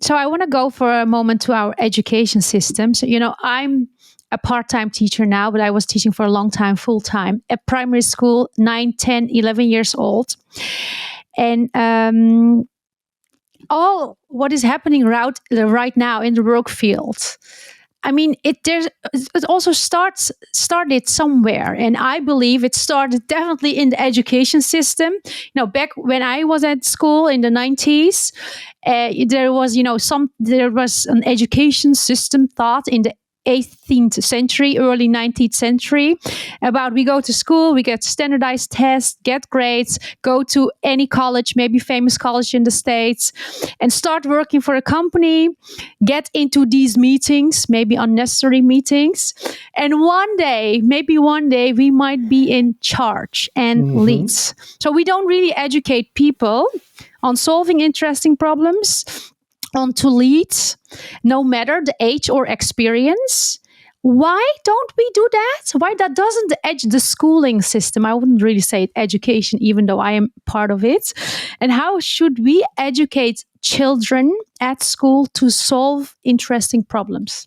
So I want to go for a moment to our education system. So, I'm a part-time teacher now, but I was teaching for a long time, full-time at primary school, 9, 10, 11 years old. And all what is happening right now in the work field. I mean, it also started somewhere, and I believe it started definitely in the education system. Back when I was at school in the 90s, there was an education system thought in the 18th century, early 19th century, about we go to school, we get standardized tests, get grades, go to any college, maybe famous college in the States, and start working for a company, get into these meetings, maybe unnecessary meetings, and maybe one day, we might be in charge and leads. So we don't really educate people on solving interesting problems, on to lead, no matter the age or experience. Why don't we do that? Why that doesn't the schooling system? I wouldn't really say education, even though I am part of it. And how should we educate children at school to solve interesting problems?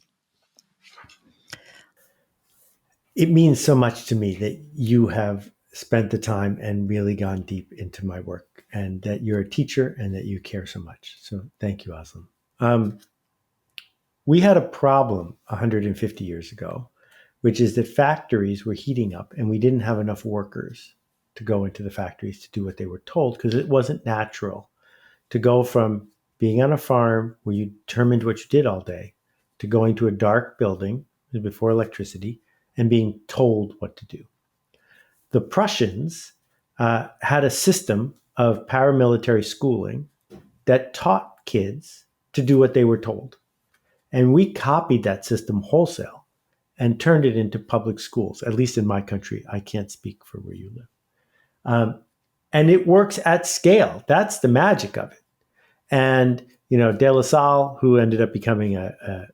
It means so much to me that you have spent the time and really gone deep into my work, and that you're a teacher and that you care so much. So thank you, Özlem. We had a problem 150 years ago, which is that factories were heating up and we didn't have enough workers to go into the factories to do what they were told, because it wasn't natural to go from being on a farm where you determined what you did all day to going to a dark building before electricity and being told what to do. The Prussians had a system of paramilitary schooling that taught kids to do what they were told. And we copied that system wholesale and turned it into public schools, at least in my country. I can't speak for where you live. And it works at scale. That's the magic of it. And, De La Salle, who ended up becoming a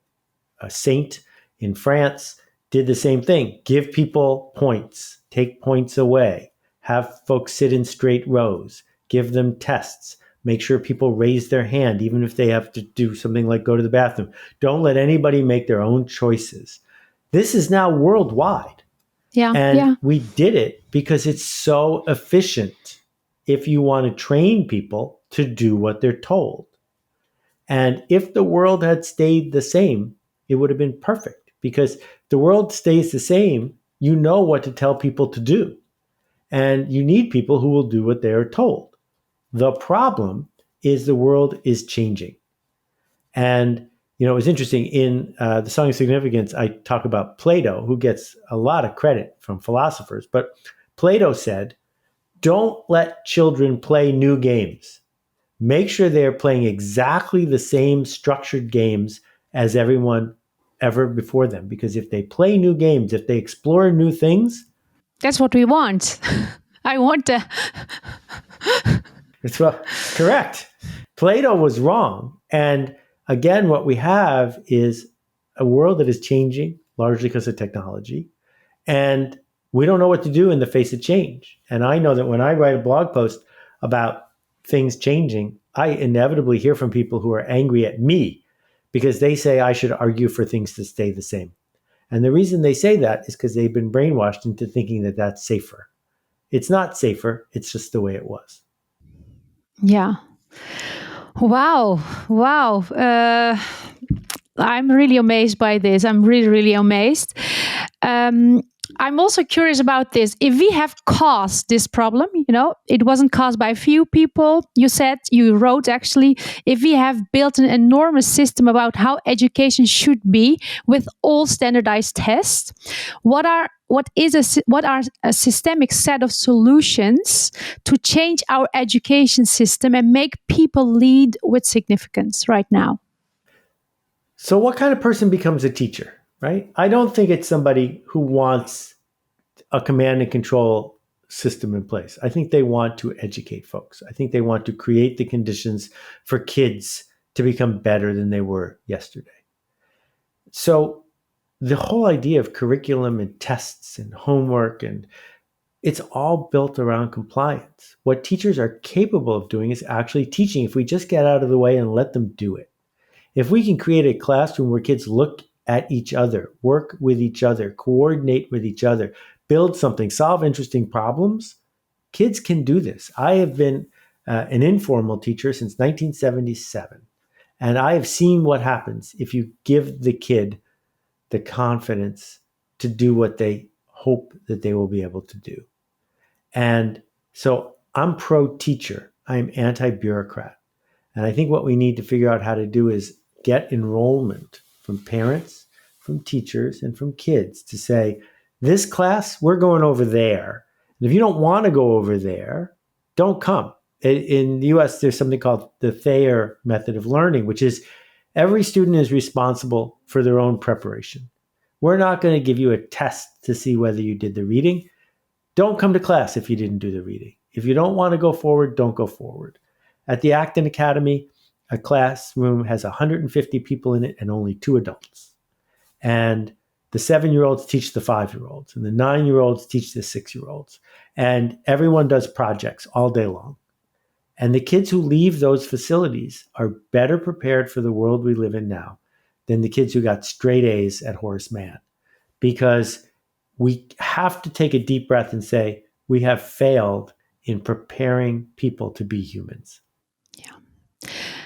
saint in France, did the same thing. Give people points, take points away, have folks sit in straight rows, give them tests, make sure people raise their hand, even if they have to do something like go to the bathroom. Don't let anybody make their own choices. This is now worldwide. And we did it because it's so efficient if you want to train people to do what they're told. And if the world had stayed the same, it would have been perfect, because the world stays the same. You know what to tell people to do. And you need people who will do what they are told. The problem is the world is changing. And, it's interesting in the Song of Significance, I talk about Plato, who gets a lot of credit from philosophers. But Plato said, don't let children play new games. Make sure they are playing exactly the same structured games as everyone ever before them. Because if they play new games, if they explore new things, that's what we want. I want to. It's correct. Plato was wrong. And again, what we have is a world that is changing largely because of technology. And we don't know what to do in the face of change. And I know that when I write a blog post about things changing, I inevitably hear from people who are angry at me because they say I should argue for things to stay the same. And the reason they say that is because they've been brainwashed into thinking that that's safer. It's not safer. It's just the way it was. Yeah. Wow. I'm really amazed by this. I'm really, really amazed. I'm also curious about this. If we have caused this problem, it wasn't caused by a few people. You wrote actually, if we have built an enormous system about how education should be with all standardized tests, what are a systemic set of solutions to change our education system and make people lead with significance right now? So what kind of person becomes a teacher, right? I don't think it's somebody who wants a command and control system in place. I think they want to educate folks. I think they want to create the conditions for kids to become better than they were yesterday. So the whole idea of curriculum and tests and homework, and it's all built around compliance. What teachers are capable of doing is actually teaching if we just get out of the way and let them do it. If we can create a classroom where kids look at each other, work with each other, coordinate with each other, build something, solve interesting problems, kids can do this. I have been an informal teacher since 1977, and I have seen what happens if you give the kid the confidence to do what they hope that they will be able to do. And so I'm pro teacher. I'm anti bureaucrat. And I think what we need to figure out how to do is get enrollment from parents, from teachers, and from kids to say, this class, we're going over there. And if you don't want to go over there, don't come. In the US, there's something called the Thayer method of learning, which is every student is responsible for their own preparation. We're not going to give you a test to see whether you did the reading. Don't come to class if you didn't do the reading. If you don't want to go forward, don't go forward. At the Acton Academy, a classroom has 150 people in it and only 2 adults. And the 7-year-olds teach the 5-year-olds, and the 9-year-olds teach the 6-year-olds. And everyone does projects all day long. And the kids who leave those facilities are better prepared for the world we live in now than the kids who got straight A's at Horace Mann. Because we have to take a deep breath and say, we have failed in preparing people to be humans.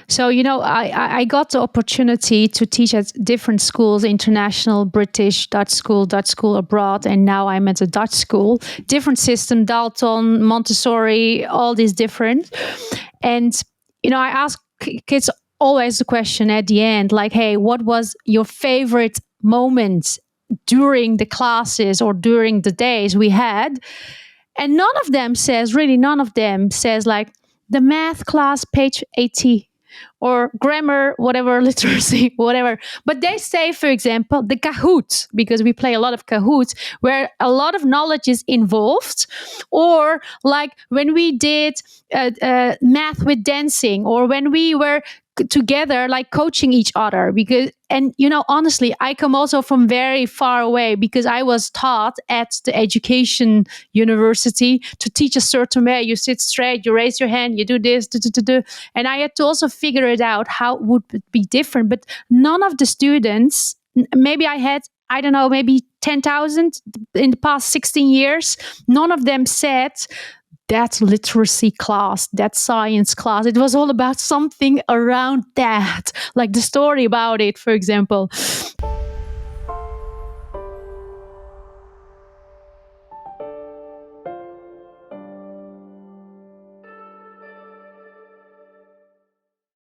So, I got the opportunity to teach at different schools, international, British, Dutch school abroad, and now I'm at a Dutch school. Different system, Dalton, Montessori, all these different. And, I ask kids always the question at the end, like, hey, what was your favorite moment during the classes or during the days we had? And none of them says like the math class, page 80. Or grammar, whatever, literacy, whatever. But they say, for example, the Kahoot, because we play a lot of Kahoot, where a lot of knowledge is involved. Or like when we did math with dancing, or when we were together, like coaching each other. And honestly, I come also from very far away because I was taught at the education university to teach a certain way. You sit straight, you raise your hand, you do this, and I had to also figure it out how it would be different. But none of the students, maybe I had, I don't know, maybe 10,000 in the past 16 years, none of them said, that literacy class, that science class, it was all about something around that, like the story about it, for example.